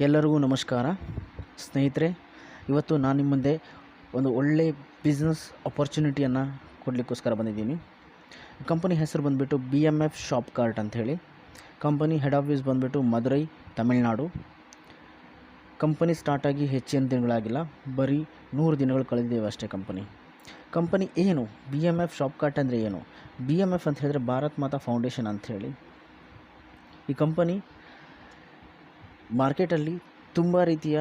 ಎಲ್ಲರಿಗೂ ನಮಸ್ಕಾರ ಸ್ನೇಹಿತರೆ. ಇವತ್ತು ನಾನು ನಿಮ್ಮ ಮುಂದೆ ಒಂದು ಒಳ್ಳೆ ಬಿಸ್ನೆಸ್ ಅಪರ್ಚುನಿಟಿಯನ್ನು ಕೊಡಲಿಕ್ಕೋಸ್ಕರ ಬಂದಿದ್ದೀನಿ. ಕಂಪನಿ ಹೆಸರು ಬಂದುಬಿಟ್ಟು BMF ಶಾಪ್ ಕಾರ್ಟ್ ಅಂಥೇಳಿ. ಕಂಪನಿ ಹೆಡ್ ಆಫೀಸ್ ಬಂದುಬಿಟ್ಟು ಮದುರೈ, ತಮಿಳುನಾಡು. ಕಂಪನಿ ಸ್ಟಾರ್ಟಾಗಿ ಹೆಚ್ಚಿನ ದಿನಗಳಾಗಿಲ್ಲ, ಬರೀ 100 ದಿನಗಳು ಕಳೆದಿದ್ದೇವೆ ಅಷ್ಟೇ. ಕಂಪನಿ ಏನು, BMF ಶಾಪ್ ಕಾರ್ಟ್ ಅಂದರೆ ಏನು? BMF ಅಂತ ಹೇಳಿದ್ರೆ ಭಾರತ್ ಮಾತಾ ಫೌಂಡೇಶನ್ ಅಂಥೇಳಿ. ಈ ಕಂಪನಿ ಮಾರ್ಕೆಟಲ್ಲಿ ತುಂಬ ರೀತಿಯ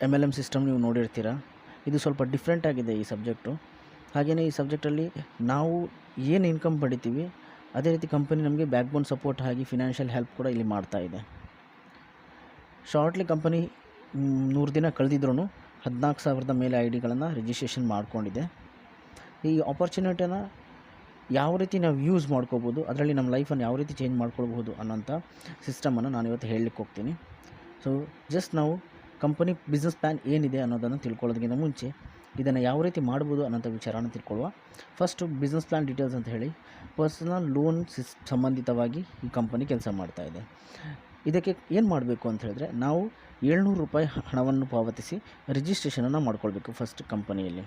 MLM ಸಿಸ್ಟಮ್ ನೀವು ನೋಡಿರ್ತೀರ. ಇದು ಸ್ವಲ್ಪ ಡಿಫ್ರೆಂಟ್ ಆಗಿದೆ ಈ ಸಬ್ಜೆಕ್ಟು. ಹಾಗೆಯೇ ಈ ಸಬ್ಜೆಕ್ಟಲ್ಲಿ ನಾವು ಏನು ಇನ್ಕಮ್ ಪಡಿತೀವಿ, ಅದೇ ರೀತಿ ಕಂಪನಿ ನಮಗೆ ಬ್ಯಾಕ್ ಬೋನ್ ಸಪೋರ್ಟ್ ಆಗಿ ಫಿನಾನ್ಷಿಯಲ್ ಹೆಲ್ಪ್ ಕೂಡ ಇಲ್ಲಿ ಮಾಡ್ತಾ ಇದೆ. ಶಾರ್ಟ್ಲಿ ಕಂಪನಿ 100 ದಿನ ಕಳೆದಿದ್ರೂ 14,000 ಮೇಲೆ ID-ಗಳನ್ನು ರಿಜಿಸ್ಟ್ರೇಷನ್ ಮಾಡಿಕೊಂಡಿದೆ. ಈ ಆಪರ್ಚುನಿಟಿನ ಯಾವ ರೀತಿ ನಾವು ಯೂಸ್ ಮಾಡ್ಕೋಬೋದು, ಅದರಲ್ಲಿ ನಮ್ಮ ಲೈಫನ್ನು ಯಾವ ರೀತಿ ಚೇಂಜ್ ಮಾಡ್ಕೊಳ್ಬೋದು ಅನ್ನೋಂಥ ಸಿಸ್ಟಮನ್ನು ನಾನು ಇವತ್ತು ಹೇಳಲಿಕ್ಕೆ ಹೋಗ್ತೀನಿ. ಸೊ ಜಸ್ಟ್ ನಾವು ಕಂಪನಿ ಬಿಸ್ನೆಸ್ ಪ್ಲ್ಯಾನ್ ಏನಿದೆ ಅನ್ನೋದನ್ನು ತಿಳ್ಕೊಳ್ಳೋದಕ್ಕಿಂತ ಮುಂಚೆ ಇದನ್ನು ಯಾವ ರೀತಿ ಮಾಡ್ಬೋದು ಅನ್ನೋಂಥ ವಿಚಾರನ ತಿಳ್ಕೊಳ್ಳುವ. ಫಸ್ಟು ಬಿಸ್ನೆಸ್ ಪ್ಲ್ಯಾನ್ ಡೀಟೇಲ್ಸ್ ಅಂತ ಹೇಳಿ, ಪರ್ಸನಲ್ ಲೋನ್ ಸಂಬಂಧಿತವಾಗಿ ಈ ಕಂಪನಿ ಕೆಲಸ ಮಾಡ್ತಾಯಿದೆ. ಇದಕ್ಕೆ ಏನು ಮಾಡಬೇಕು ಅಂತ ಹೇಳಿದ್ರೆ, ನಾವು 700 ರೂಪಾಯಿ ಹಣವನ್ನು ಪಾವತಿಸಿ ರಿಜಿಸ್ಟ್ರೇಷನನ್ನು ಮಾಡ್ಕೊಳ್ಬೇಕು. ಫಸ್ಟ್ ಕಂಪನಿಯಲ್ಲಿ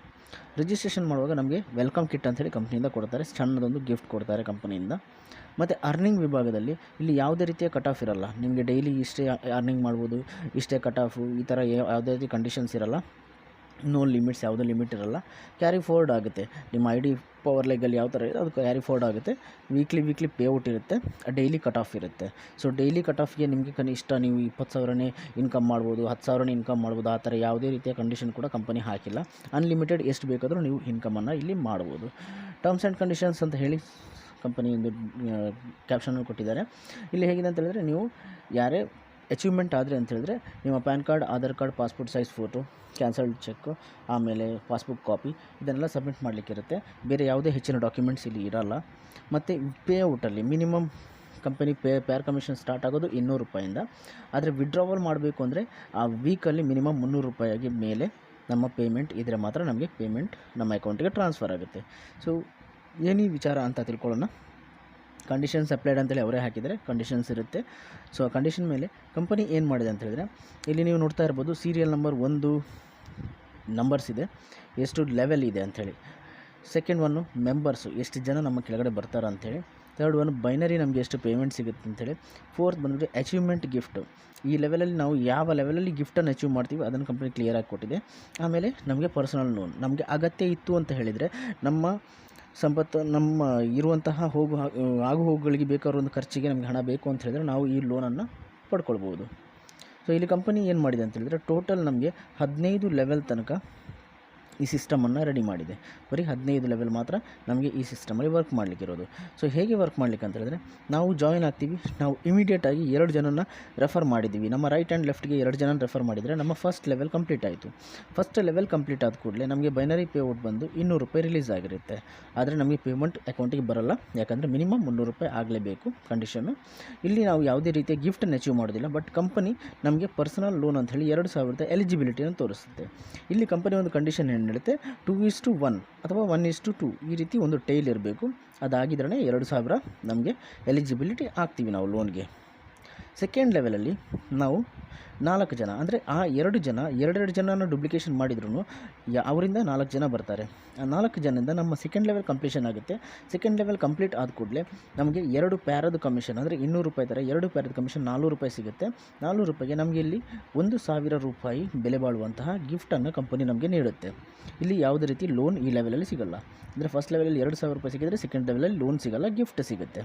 ರಿಜಿಸ್ಟ್ರೇಷನ್ ಮಾಡುವಾಗ ನಮಗೆ ವೆಲ್ಕಮ್ ಕಿಟ್ ಅಂಥೇಳಿ ಕಂಪ್ನಿಯಿಂದ ಕೊಡ್ತಾರೆ, ಸಣ್ಣದೊಂದು ಗಿಫ್ಟ್ ಕೊಡ್ತಾರೆ ಕಂಪನಿಯಿಂದ. ಮತ್ತು ಅರ್ನಿಂಗ್ ವಿಭಾಗದಲ್ಲಿ ಇಲ್ಲಿ ಯಾವುದೇ ರೀತಿಯ ಕಟ್ ಆಫ್ ಇರಲ್ಲ. ನಿಮಗೆ ಡೈಲಿ ಇಷ್ಟೇ ಅರ್ನಿಂಗ್ ಮಾಡ್ಬೋದು, ಇಷ್ಟೇ ಕಟ್ ಆಫು, ಈ ಥರ ಯಾವುದೇ ರೀತಿ ಕಂಡೀಷನ್ಸ್ ಇರಲ್ಲ. ನೋ ಲಿಮಿಟ್ಸ್, ಯಾವುದೂ ಲಿಮಿಟ್ ಇರಲ್ಲ. ಕ್ಯಾರಿ ಫಾರ್ವರ್ಡ್ ಆಗುತ್ತೆ. ನಿಮ್ಮ ID ಪವರ್ ಲೆಗಲ್ಲಿ ಯಾವ ಥರ ಇದೆ ಅದು ಕ್ಯಾರಿ ಫಾರ್ವರ್ಡ್ ಆಗುತ್ತೆ. ವೀಕ್ಲಿ ಪೇಔಟ್ ಇರುತ್ತೆ, ಡೈಲಿ ಕಟ್ ಆಫ್ ಇರುತ್ತೆ. ಸೊ ಡೈಲಿ ಕಟ್ ಆಫ್ಗೆ ನಿಮಗೆ ಕನಿಷ್ಠ ನೀವು 20,000ನೇ ಇನ್ಕಮ್ ಮಾಡ್ಬೋದು, 10,000ನೇ ಇನ್ಕಮ್ ಮಾಡ್ಬೋದು. ಆ ಥರ ಯಾವುದೇ ರೀತಿಯ ಕಂಡೀಷನ್ ಕೂಡ ಕಂಪನಿ ಹಾಕಿಲ್ಲ. ಅನ್ಲಿಮಿಟೆಡ್ ಎಷ್ಟು ಬೇಕಾದರೂ ನೀವು ಇನ್ಕಮನ್ನು ಇಲ್ಲಿ ಮಾಡ್ಬೋದು. ಟರ್ಮ್ಸ್ ಆ್ಯಂಡ್ ಕಂಡೀಷನ್ಸ್ ಅಂತ ಹೇಳಿ ಕಂಪನಿ ಒಂದು ಕ್ಯಾಪ್ಷನನ್ನು ಕೊಟ್ಟಿದ್ದಾರೆ. ಇಲ್ಲಿ ಹೇಗಿದೆ ಅಂತ ಹೇಳಿದ್ರೆ, ನೀವು ಯಾರೇ ಅಚೀವ್ಮೆಂಟ್ ಆದರೆ ಅಂತ ಹೇಳಿದ್ರೆ ನಿಮ್ಮ PAN card, Aadhaar card, passport size photo, cancelled cheque, ಆಮೇಲೆ ಪಾಸ್ಬುಕ್ ಕಾಪಿ ಇದನ್ನೆಲ್ಲ ಸಬ್ಮಿಟ್ ಮಾಡಲಿಕ್ಕಿರುತ್ತೆ. ಬೇರೆ ಯಾವುದೇ ಹೆಚ್ಚಿನ ಡಾಕ್ಯುಮೆಂಟ್ಸ್ ಇಲ್ಲಿ ಇರೋಲ್ಲ. ಮತ್ತು ಪೇಔಟಲ್ಲಿ ಮಿನಿಮಮ್ ಕಂಪನಿ ಪೇರ್ ಕಮಿಷನ್ ಸ್ಟಾರ್ಟ್ ಆಗೋದು 200 ರೂಪಾಯಿಂದ. ಆದರೆ ವಿಡ್ರಾವಲ್ ಮಾಡಬೇಕು ಅಂದರೆ ಆ ವೀಕಲ್ಲಿ ಮಿನಿಮಮ್ 300 ರೂಪಾಯಿಗೆ ಮೇಲೆ ನಮ್ಮ ಪೇಮೆಂಟ್ ಇದ್ದರೆ ಮಾತ್ರ ನಮಗೆ ಪೇಮೆಂಟ್ ನಮ್ಮ ಅಕೌಂಟಿಗೆ ಟ್ರಾನ್ಸ್ಫರ್ ಆಗುತ್ತೆ. ಸೊ ಏನೇ ವಿಚಾರ ಅಂತ ತಿಳ್ಕೊಳ್ಳೋಣ. ಕಂಡೀಷನ್ಸ್ ಅಪ್ಲೈಡ್ ಅಂತೇಳಿ ಅವರೇ ಹಾಕಿದರೆ ಕಂಡೀಷನ್ಸ್ ಇರುತ್ತೆ. ಸೊ ಆ ಕಂಡೀಷನ್ ಮೇಲೆ ಕಂಪನಿ ಏನು ಮಾಡಿದೆ ಅಂತ ಹೇಳಿದ್ರೆ, ಇಲ್ಲಿ ನೀವು ನೋಡ್ತಾ ಇರ್ಬೋದು ಸೀರಿಯಲ್ ನಂಬರ್ 1 ನಂಬರ್ಸ್ ಇದೆ, ಎಷ್ಟು ಲೆವೆಲ್ ಇದೆ ಅಂಥೇಳಿ. ಸೆಕೆಂಡ್ ಒನ್ನು ಮೆಂಬರ್ಸು, ಎಷ್ಟು ಜನ ನಮ್ಮ ಕೆಳಗಡೆ ಬರ್ತಾರೆ ಅಂಥೇಳಿ. ಥರ್ಡ್ ಒನ್ ಬೈನರಿ, ನಮಗೆ ಎಷ್ಟು ಪೇಮೆಂಟ್ ಸಿಗುತ್ತೆ ಅಂಥೇಳಿ. ಫೋರ್ತ್ ಬಂದುಬಿಟ್ಟು ಅಚೀವ್ಮೆಂಟ್ ಗಿಫ್ಟು, ಈ ಲೆವೆಲಲ್ಲಿ ನಾವು ಯಾವ ಲೆವೆಲಲ್ಲಿ ಗಿಫ್ಟನ್ನು ಅಚೀವ್ ಮಾಡ್ತೀವಿ ಅದನ್ನು ಕಂಪನಿ ಕ್ಲಿಯರಾಗಿ ಕೊಟ್ಟಿದೆ. ಆಮೇಲೆ ನಮಗೆ ಪರ್ಸನಲ್ ಲೋನ್, ನಮಗೆ ಅಗತ್ಯ ಇತ್ತು ಅಂತ ಹೇಳಿದರೆ ನಮ್ಮ ಸಂಪತ್ತು, ನಮ್ಮ ಇರುವಂತಹ ಆಗು ಹೋಗುಗಳಿಗೆ ಬೇಕಾದ ಒಂದು ಖರ್ಚಿಗೆ ನಮಗೆ ಹಣ ಬೇಕು ಅಂತ ಹೇಳಿದರೆ ನಾವು ಈ ಲೋನನ್ನು ಪಡ್ಕೊಳ್ಬೋದು. ಸೊ ಇಲ್ಲಿ ಕಂಪನಿ ಏನು ಮಾಡಿದೆ ಅಂತ ಹೇಳಿದರೆ, ಟೋಟಲ್ ನಮಗೆ 15 ಲೆವೆಲ್ ತನಕ ಈ ಸಿಸ್ಟಮನ್ನು ರೆಡಿ ಮಾಡಿದೆ. ಬರೀ 15 ಲೆವೆಲ್ ಮಾತ್ರ ನಮಗೆ ಈ ಸಿಸ್ಟಮಲ್ಲಿ ವರ್ಕ್ ಮಾಡಲಿಕ್ಕಿರೋದು. ಸೊ ಹೇಗೆ ವರ್ಕ್ ಮಾಡಲಿಕ್ಕೆ ಅಂತ ಹೇಳಿದ್ರೆ, ನಾವು ಜಾಯಿನ್ ಆಗ್ತೀವಿ, ನಾವು ಇಮಿಡಿಯೇಟಾಗಿ 2 ಜನನ ರೆಫರ್ ಮಾಡಿದ್ದೀವಿ. ನಮ್ಮ ರೈಟ್ ಆ್ಯಂಡ್ ಲೆಫ್ಟ್ಗೆ 2 ಜನನ ರೆಫರ್ ಮಾಡಿದರೆ ನಮ್ಮ ಫಸ್ಟ್ ಲೆವೆಲ್ ಕಂಪ್ಲೀಟ್ ಆಯಿತು. ಫಸ್ಟ್ ಲೆವೆಲ್ ಕಂಪ್ಲೀಟ್ ಆದ ಕೂಡಲೇ ನಮಗೆ ಬೈನರಿ ಪೇಔಟ್ ಬಂದು 200 ರೂಪಾಯಿ ರಿಲೀಸ್ ಆಗಿರುತ್ತೆ. ಆದರೆ ನಮಗೆ ಪೇಮೆಂಟ್ ಅಕೌಂಟಿಗೆ ಬರೋಲ್ಲ, ಯಾಕಂದರೆ ಮಿನಿಮಮ್ 300 ರೂಪಾಯಿ ಆಗಲೇಬೇಕು ಕಂಡೀಷನ್ನು. ಇಲ್ಲಿ ನಾವು ಯಾವುದೇ ರೀತಿಯ ಗಿಫ್ಟನ್ನು ಅಚೀವ್ ಮಾಡೋದಿಲ್ಲ, ಬಟ್ ಕಂಪನಿ ನಮಗೆ ಪರ್ಸನಲ್ ಲೋನ್ ಅಂತ ಹೇಳಿ 2,000 ಎಲಿಜಿಬಿಲಿಟಿಯನ್ನು ತೋರಿಸುತ್ತೆ. ಇಲ್ಲಿ ಕಂಪನಿ ಒಂದು ಕಂಡೀಷನ್ ಏನು ಹೇಳುತ್ತೆ, 2:1 ಅಥವಾ 1:2 ಈ ರೀತಿ ಒಂದು ಟೈಲ್ ಇರಬೇಕು. ಅದಾಗಿದ್ರೇ 2,000 ನಮಗೆ ಎಲಿಜಿಬಿಲಿಟಿ ಆಗ್ತೀವಿ ನಾವು ಲೋನ್ಗೆ. ಸೆಕೆಂಡ್ ಲೆವೆಲಲ್ಲಿ ನಾವು 4 ಜನ, ಅಂದರೆ ಆ 2 ಜನ 2 ಜನನ ಡುಪ್ಲಿಕೇಶನ್ ಮಾಡಿದ್ರು ಅವರಿಂದ 4 ಜನ ಬರ್ತಾರೆ. ಆ 4 ಜನದಿಂದ ನಮ್ಮ ಸೆಕೆಂಡ್ ಲೆವೆಲ್ ಕಂಪ್ಲೀಷನ್ ಆಗುತ್ತೆ. ಸೆಕೆಂಡ್ ಲೆವೆಲ್ ಕಂಪ್ಲೀಟ್ ಆದ ಕೂಡಲೇ ನಮಗೆ 2 ಪ್ಯಾರದು ಕಮಿಷನ್, ಅಂದರೆ 200 ರೂಪಾಯಿ ಥರ 2 ಪ್ಯಾರದು ಕಮಿಷನ್ 400 ರೂಪಾಯಿ ಸಿಗುತ್ತೆ. 400 ರೂಪಾಯಿಗೆ ನಮಗೆ ಇಲ್ಲಿ 1,000 ರೂಪಾಯಿ ಬೆಲೆ ಬಾಳುವಂತಹ ಗಿಫ್ಟನ್ನು ಕಂಪನಿ ನಮಗೆ ನೀಡುತ್ತೆ. ಇಲ್ಲಿ ಯಾವುದೇ ರೀತಿ ಲೋನ್ ಈ ಲೆವೆಲಲ್ಲಿ ಸಿಗೋಲ್ಲ. ಅಂದರೆ ಫಸ್ಟ್ ಲೆವೆಲಲ್ಲಿ 2,000 ರೂಪಾಯಿ ಸಿಕ್ಕಿದರೆ ಸೆಕೆಂಡ್ ಲೆವೆಲಲ್ಲಿ ಲೋನ್ ಸಿಗೋಲ್ಲ, ಗಿಫ್ಟ್ ಸಿಗುತ್ತೆ.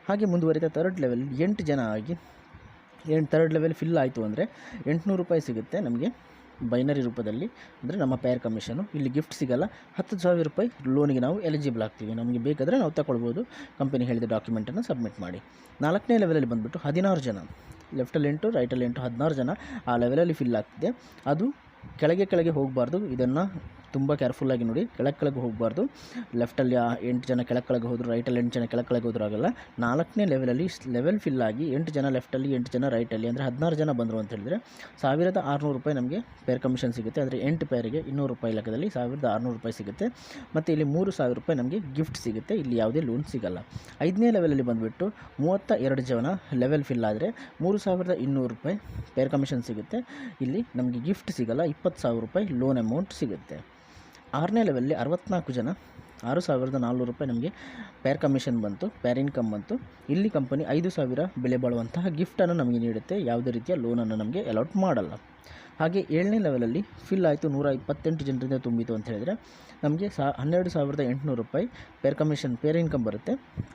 ಹಾಗೆ ಮುಂದುವರಿತಾ ಥರ್ಡ್ ಲೆವೆಲ್ 8 ಜನ ಆಗಿ ಥರ್ಡ್ ಲೆವೆಲ್ ಫಿಲ್ ಆಯಿತು ಅಂದರೆ 800 ರೂಪಾಯಿ ಸಿಗುತ್ತೆ ನಮಗೆ ಬೈನರಿ ರೂಪದಲ್ಲಿ, ಅಂದರೆ ನಮ್ಮ ಪೇರ್ ಕಮಿಷನು. ಇಲ್ಲಿ ಗಿಫ್ಟ್ ಸಿಗೋಲ್ಲ. 10,000 ರೂಪಾಯಿ ಲೋನಿಗೆ ನಾವು ಎಲಿಜಿಬಲ್ ಆಗ್ತೀವಿ. ನಮಗೆ ಬೇಕಾದರೆ ನಾವು ತಗೊಳ್ಬೋದು, ಕಂಪನಿ ಹೇಳಿದ ಡಾಕ್ಯುಮೆಂಟನ್ನು ಸಬ್ಮಿಟ್ ಮಾಡಿ. 4ನೇ ಲೆವೆಲಲ್ಲಿ ಬಂದುಬಿಟ್ಟು 16 ಜನ, ಲೆಫ್ಟಲ್ಲಿ 8 ರೈಟಲ್ಲಿ 8 16 ಜನ ಆ ಲೆವೆಲಲ್ಲಿ ಫಿಲ್ ಆಗ್ತಿದೆ. ಅದು ಕೆಳಗೆ ಹೋಗಬಾರ್ದು. ಇದನ್ನು ತುಂಬ ಕೇರ್ಫುಲ್ಲಾಗಿ ನೋಡಿ. ಕೆಳಗೆ ಹೋಗಬಾರ್ದು. ಲೆಫ್ಟಲ್ಲಿ 8 ಜನ ಕೆಳಗೆ ಹೋದ್ರು, ರೈಟಲ್ಲಿ 8 ಜನ ಕೆಳಗೆ ಹೋದ್ರು ಆಗಲ್ಲ. 4ನೇ ಲೆವೆಲಲ್ಲಿ ಲೆವೆಲ್ ಫಿಲ್ ಆಗಿ 8 ಜನ ಲೆಫ್ಟಲ್ಲಿ 8 ಜನ ರೈಟಲ್ಲಿ, ಅಂದರೆ 16 ಜನ ಬಂದರು ಅಂತ ಹೇಳಿದ್ರೆ 1600 ರೂಪಾಯಿ ನಮಗೆ ಪೇರ್ ಕಮಿಷನ್ ಸಿಗುತ್ತೆ. ಅಂದರೆ 8 ಪೇರಿಗೆ 200 ರೂಪಾಯಿ ಲೆಕ್ಕದಲ್ಲಿ 1600 ರೂಪಾಯಿ ಸಿಗುತ್ತೆ. ಮತ್ತು ಇಲ್ಲಿ 3000 ರೂಪಾಯಿ ನಮಗೆ ಗಿಫ್ಟ್ ಸಿಗುತ್ತೆ. ಇಲ್ಲಿ ಯಾವುದೇ ಲೋನ್ ಸಿಗಲ್ಲ. 5ನೇ ಲೆವೆಲಲ್ಲಿ ಬಂದುಬಿಟ್ಟು 32 ಜನ ಲೆವೆಲ್ ಫಿಲ್ ಆದರೆ 3200 ರೂಪಾಯಿ ಪೇರ್ ಕಮಿಷನ್ ಸಿಗುತ್ತೆ. ಇಲ್ಲಿ ನಮಗೆ ಗಿಫ್ಟ್ ಸಿಗಲ್ಲ, 20,000 ರೂಪಾಯಿ ಲೋನ್ ಅಮೌಂಟ್ ಸಿಗುತ್ತೆ. 6ನೇ ಲೆವೆಲಲ್ಲಿ 64 ಜನ 6400 ರೂಪಾಯಿ ನಮಗೆ ಪೇರ್ ಕಮಿಷನ್ ಬಂತು, ಪೇರ್ ಇನ್ಕಮ್ ಬಂತು. ಇಲ್ಲಿ ಕಂಪನಿ 5000 ಬೆಲೆ ಬಾಳುವಂತಹ ಗಿಫ್ಟನ್ನು ನಮಗೆ ನೀಡುತ್ತೆ. ಯಾವುದೇ ರೀತಿಯ ಲೋನನ್ನು ನಮಗೆ ಅಲಾಟ್ ಮಾಡಲ್ಲ. ಹಾಗೆ 7ನೇ ಲೆವೆಲಲ್ಲಿ ಫಿಲ್ ಆಯಿತು, 128 ಜನರಿಂದ ತುಂಬಿತು ಅಂತ ಹೇಳಿದರೆ ನಮಗೆ 12,800 ರೂಪಾಯಿ ಪೇರ್ ಕಮಿಷನ್ ಪೇರ್ ಇನ್ಕಮ್ ಬರುತ್ತೆ.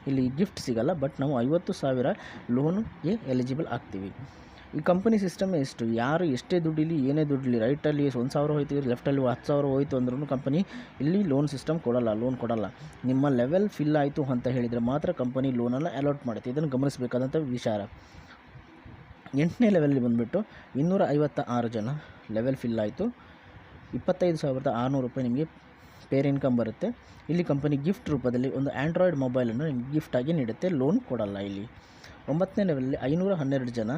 ಇಲ್ಲಿ ಗಿಫ್ಟ್ ಸಿಗಲ್ಲ, ಬಟ್ ನಾವು 50,000 ಲೋನ್ಗೆ ಎಲಿಜಿಬಲ್ ಆಗ್ತೀವಿ. ಈ ಕಂಪನಿ ಸಿಸ್ಟಮ್ ಎಷ್ಟು, ಯಾರು ಎಷ್ಟೇ ದುಡ್ಡಿಲಿ ಏನೇ ದುಡ್ಡಿಲಿ, ರೈಟಲ್ಲಿ 1,000 ಹೋಯ್ತು, ಲೆಫ್ಟಲ್ಲಿ 10,000 ಹೋಯ್ತು ಅಂದ್ರೂ ಕಂಪನಿ ಇಲ್ಲಿ ಲೋನ್ ಸಿಸ್ಟಮ್ ಲೋನ್ ಕೊಡಲ್ಲ. ನಿಮ್ಮ ಲೆವೆಲ್ ಫಿಲ್ ಆಯಿತು ಅಂತ ಹೇಳಿದರೆ ಮಾತ್ರ ಕಂಪನಿ ಲೋನನ್ನು ಅಲಾಟ್ ಮಾಡುತ್ತೆ. ಇದನ್ನು ಗಮನಿಸಬೇಕಾದಂಥ ವಿಚಾರ. 8ನೇ ಲೆವೆಲಲ್ಲಿ ಬಂದುಬಿಟ್ಟು 256 ಜನ ಲೆವೆಲ್ ಫಿಲ್ ಆಯಿತು, 25,600 ರೂಪಾಯಿ ನಿಮಗೆ ಪೇರ್ ಇನ್ಕಮ್ ಬರುತ್ತೆ. ಇಲ್ಲಿ ಕಂಪನಿ ಗಿಫ್ಟ್ ರೂಪದಲ್ಲಿ ಒಂದು ಆ್ಯಂಡ್ರಾಯ್ಡ್ ಮೊಬೈಲನ್ನು ನಿಮಗೆ ಗಿಫ್ಟಾಗಿ ನೀಡುತ್ತೆ, ಲೋನ್ ಕೊಡಲ್ಲ. ಇಲ್ಲಿ 9ನೇ ಲೆವೆಲಲ್ಲಿ 512 ಜನ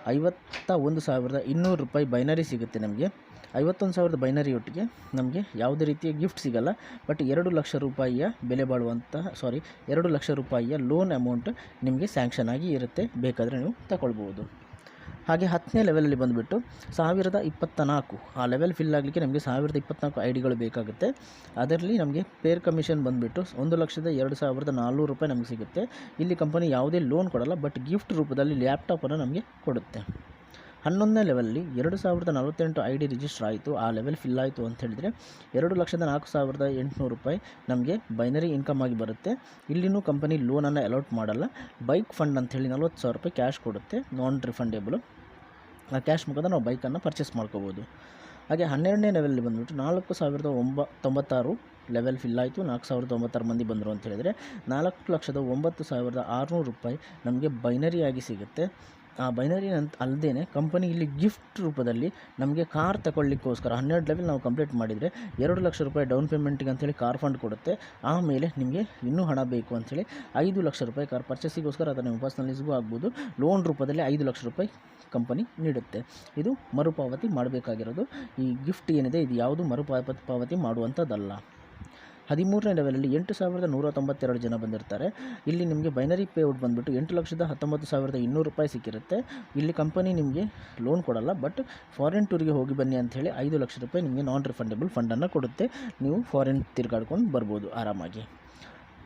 51,200 ರೂಪಾಯಿ ಬೈನರಿ ಸಿಗುತ್ತೆ. ನಮಗೆ 51,000 ಬೈನರಿ ಒಟ್ಟಿಗೆ ನಮಗೆ ಯಾವುದೇ ರೀತಿಯ ಗಿಫ್ಟ್ ಸಿಗಲ್ಲ, ಬಟ್ 2 ಲಕ್ಷ ರೂಪಾಯಿಯ ಬೆಲೆ ಬಾಳುವಂತಹ 2 ಲಕ್ಷ ರೂಪಾಯಿಯ ಲೋನ್ ಅಮೌಂಟ್ ನಿಮಗೆ ಸ್ಯಾಂಕ್ಷನ್ ಆಗಿ ಇರುತ್ತೆ, ಬೇಕಾದರೆ ನೀವು ತಗೊಳ್ಬೋದು. ಹಾಗೆ 10ನೇ ಲೆವೆಲಲ್ಲಿ ಬಂದುಬಿಟ್ಟು 1024 ಆ ಲೆವೆಲ್ ಫಿಲ್ ಆಗಲಿಕ್ಕೆ ನಮಗೆ 1024 ಐ ಡಿಗಳು ಬೇಕಾಗುತ್ತೆ. ಅದರಲ್ಲಿ ನಮಗೆ ಪೇರ್ ಕಮಿಷನ್ ಬಂದುಬಿಟ್ಟು 1,02,400 ರೂಪಾಯಿ ನಮಗೆ ಸಿಗುತ್ತೆ. ಇಲ್ಲಿ ಕಂಪನಿ ಯಾವುದೇ ಲೋನ್ ಕೊಡಲ್ಲ, ಬಟ್ ಗಿಫ್ಟ್ ರೂಪದಲ್ಲಿ ಲ್ಯಾಪ್ಟಾಪನ್ನು ನಮಗೆ ಕೊಡುತ್ತೆ. 11ನೇ ಲೆವೆಲಲ್ಲಿ 2,048 ಐ ಡಿ ರಿಜಿಸ್ಟರ್ ಆಯಿತು, ಆ ಲೆವೆಲ್ ಫಿಲ್ ಆಯಿತು ಅಂತ ಹೇಳಿದರೆ 2,04,800 ರೂಪಾಯಿ ನಮಗೆ ಬೈನರಿ ಇನ್ಕಮ್ ಆಗಿ ಬರುತ್ತೆ. ಇಲ್ಲಿನೂ ಕಂಪನಿ ಲೋನನ್ನು ಅಲಾಟ್ ಮಾಡಲ್ಲ. ಬೈಕ್ ಫಂಡ್ ಅಂಥೇಳಿ 40,000 ರೂಪಾಯಿ ಕ್ಯಾಶ್ ಕೊಡುತ್ತೆ, ನಾನ್ ರಿಫಂಡೇಬಲು. ಆ ಕ್ಯಾಶ್ ಮುಖಾಂತರ ನಾವು ಬೈಕನ್ನು ಪರ್ಚೇಸ್ ಮಾಡ್ಕೋಬೋದು. ಹಾಗೆ 12ನೇ ಲೆವೆಲಲ್ಲಿ ಬಂದುಬಿಟ್ಟು 4,096 ಲೆವೆಲ್ ಫಿಲ್ ಆಯಿತು, 4,096 ಮಂದಿ ಬಂದರು ಅಂತ ಹೇಳಿದರೆ 4,09,600 ರೂಪಾಯಿ ನಮಗೆ ಬೈನರಿಯಾಗಿ ಸಿಗುತ್ತೆ. ಆ ಬೈನರಿ ಅಲ್ಲದೇ ಕಂಪನಿ ಇಲ್ಲಿ ಗಿಫ್ಟ್ ರೂಪದಲ್ಲಿ ನಮಗೆ ಕಾರ್ ತಗೊಳ್ಳಿಕ್ಕೋಸ್ಕರ 12 ಲೆವೆಲ್ ನಾವು ಕಂಪ್ಲೀಟ್ ಮಾಡಿದರೆ 2 ಲಕ್ಷ ರೂಪಾಯಿ ಡೌನ್ ಪೇಮೆಂಟಿಗೆ ಅಂಥೇಳಿ ಕಾರ್ ಫಂಡ್ ಕೊಡುತ್ತೆ. ಆಮೇಲೆ ನಿಮಗೆ ಇನ್ನೂ ಹಣ ಬೇಕು ಅಂಥೇಳಿ 5 ಲಕ್ಷ ರೂಪಾಯಿ ಕಾರ್ ಪರ್ಚೇಸಿಗೋಸ್ಕರ ಅಥವಾ ನಿಮ್ಮ ಪರ್ಸನಲೈಸ್ಗೂ ಆಗ್ಬೋದು, ಲೋನ್ ರೂಪದಲ್ಲಿ 5 ಲಕ್ಷ ರೂಪಾಯಿ ಕಂಪನಿ ನೀಡುತ್ತೆ. ಇದು ಮರುಪಾವತಿ ಮಾಡಬೇಕಾಗಿರೋದು. ಈ ಗಿಫ್ಟ್ ಏನಿದೆ ಇದು ಯಾವುದು ಮರುಪಾವತಿ ಮಾಡುವಂಥದ್ದಲ್ಲ. 13ನೇ ಲೆವೆಲಲ್ಲಿ 8,192 ಜನ ಬಂದಿರ್ತಾರೆ. ಇಲ್ಲಿ ನಿಮಗೆ ಬೈನರಿ ಪೇಔಟ್ ಬಂದುಬಿಟ್ಟು 8,19,200 ರೂಪಾಯಿ ಸಿಕ್ಕಿರುತ್ತೆ. ಇಲ್ಲಿ ಕಂಪನಿ ನಿಮಗೆ ಲೋನ್ ಕೊಡಲ್ಲ, ಬಟ್ ಫಾರಿನ್ ಟೂರಿಗೆ ಹೋಗಿ ಬನ್ನಿ ಅಂಥೇಳಿ 5 ಲಕ್ಷ ರೂಪಾಯಿ ನಿಮಗೆ ನಾನ್ ರಿಫಂಡೇಬಲ್ ಫಂಡನ್ನು ಕೊಡುತ್ತೆ. ನೀವು ಫಾರಿನ್ ತಿರುಗಾಡ್ಕೊಂಡು ಬರ್ಬೋದು ಆರಾಮಾಗಿ.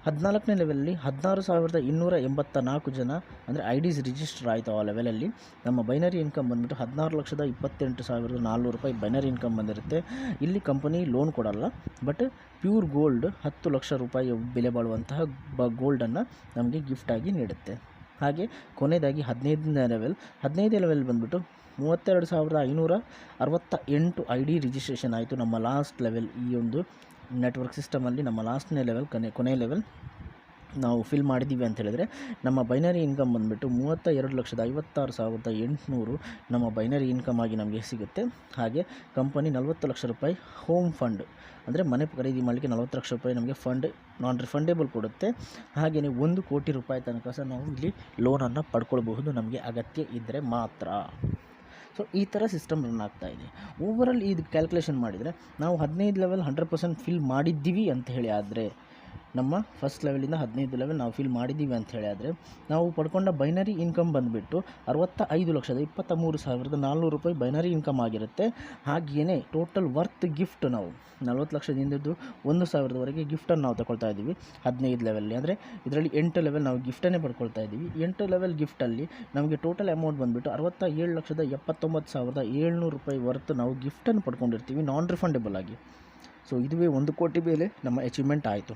14ನೇ ಲೆವೆಲಲ್ಲಿ 16,284 ಜನ ಅಂದರೆ ಐ ಡಿಸ್ ರಿಜಿಸ್ಟರ್ ಆಯಿತು. ಆ ಲೆವೆಲಲ್ಲಿ ನಮ್ಮ ಬೈನರಿ ಇನ್ಕಮ್ ಬಂದುಬಿಟ್ಟು 16,28,400 ರೂಪಾಯಿ ಬೈನರಿ ಇನ್ಕಮ್ ಬಂದಿರುತ್ತೆ. ಇಲ್ಲಿ ಕಂಪನಿ ಲೋನ್ ಕೊಡಲ್ಲ, ಬಟ್ ಪ್ಯೂರ್ ಗೋಲ್ಡ್ 10 ಲಕ್ಷ ರೂಪಾಯಿ ಬೆಲೆ ಬಾಳುವಂತಹ ಗೋಲ್ಡನ್ನು ನಮಗೆ ಗಿಫ್ಟಾಗಿ ನೀಡುತ್ತೆ. ಹಾಗೆ ಕೊನೆಯದಾಗಿ 15ನೇ ಲೆವೆಲ್ ಬಂದುಬಿಟ್ಟು 32,568 ಐ ಡಿ ರಿಜಿಸ್ಟ್ರೇಷನ್ ಆಯಿತು. ನಮ್ಮ ಲಾಸ್ಟ್ ಲೆವೆಲ್ ಈ ಒಂದು ನೆಟ್ವರ್ಕ್ ಸಿಸ್ಟಮಲ್ಲಿ ನಮ್ಮ ಲಾಸ್ಟ್ನೇ ಲೆವೆಲ್ ಕೊನೆಯ ಲೆವೆಲ್ ನಾವು ಫಿಲ್ ಮಾಡಿದ್ದೀವಿ ಅಂತ ಹೇಳಿದರೆ ನಮ್ಮ ಬೈನರಿ ಇನ್ಕಮ್ ಬಂದುಬಿಟ್ಟು 32,56,800 ನಮ್ಮ ಬೈನರಿ ಇನ್ಕಮ್ ಆಗಿ ನಮಗೆ ಸಿಗುತ್ತೆ. ಹಾಗೆ ಕಂಪನಿ 40 ಲಕ್ಷ ರೂಪಾಯಿ ಹೋಮ್ ಫಂಡ್ ಅಂದರೆ ಮನೆ ಖರೀದಿ ಮಾಡಲಿಕ್ಕೆ 40 ಲಕ್ಷ ರೂಪಾಯಿ ನಮಗೆ ಫಂಡ್ ನಾನ್ ರಿಫಂಡೇಬಲ್ ಕೊಡುತ್ತೆ. ಹಾಗೆಯೇ 1 ಕೋಟಿ ರೂಪಾಯಿ ತನಕ ಸಹ ನಾವು ಇಲ್ಲಿ ಲೋನನ್ನು ಪಡ್ಕೊಳ್ಬಹುದು, ನಮಗೆ ಅಗತ್ಯ ಇದ್ದರೆ ಮಾತ್ರ. ಸೊ ಈ ಥರ ಸಿಸ್ಟಮ್ ರನ್ ಆಗ್ತಾಯಿದೆ. ಓವರಾಲ್ ಇದು ಕ್ಯಾಲ್ಕುಲೇಷನ್ ಮಾಡಿದರೆ ನಾವು 15 ಲೆವೆಲ್ 100% ಫಿಲ್ ಮಾಡಿದ್ದೀವಿ ಅಂತ ಹೇಳಿ ಆದರೆ, ನಮ್ಮ ಫಸ್ಟ್ ಲೆವೆಲಿಂದ 15 ಲೆವೆಲ್ ನಾವು ಫಿಲ್ ಮಾಡಿದ್ದೀವಿ ಅಂತ ಹೇಳಿ ಆದರೆ ನಾವು ಪಡ್ಕೊಂಡ ಬೈನರಿ ಇನ್ಕಮ್ ಬಂದುಬಿಟ್ಟು 65,23,400 ರೂಪಾಯಿ ಬೈನರಿ ಇನ್ಕಮ್ ಆಗಿರುತ್ತೆ. ಹಾಗೆಯೇ ಟೋಟಲ್ ವರ್ತ್ ಗಿಫ್ಟ್ ನಾವು 40 ಲಕ್ಷದಿಂದದ್ದು 1,000ವರೆಗೆ ಗಿಫ್ಟನ್ನು ನಾವು ತಗೊಳ್ತಾ ಇದ್ದೀವಿ 15 ಲೆವೆಲ್ಲಿ. ಅಂದರೆ ಇದರಲ್ಲಿ 8 ಲೆವೆಲ್ ನಾವು ಗಿಫ್ಟನ್ನೇ ಪಡ್ಕೊಳ್ತಾ ಇದ್ದೀವಿ. 8 ಲೆವೆಲ್ ಗಿಫ್ಟಲ್ಲಿ ನಮಗೆ ಟೋಟಲ್ ಅಮೌಂಟ್ ಬಂದುಬಿಟ್ಟು 67,79,700 ರೂಪಾಯಿ ವರ್ತ್ ನಾವು ಗಿಫ್ಟನ್ನು ಪಡ್ಕೊಂಡಿರ್ತೀವಿ ನಾನ್ ರಿಫಂಡೇಬಲ್ ಆಗಿ. ಸೊ ಇದುವೇ 1 ಕೋಟಿ ಮೇಲೆ ನಮ್ಮ ಅಚೀವ್ಮೆಂಟ್ ಆಯಿತು.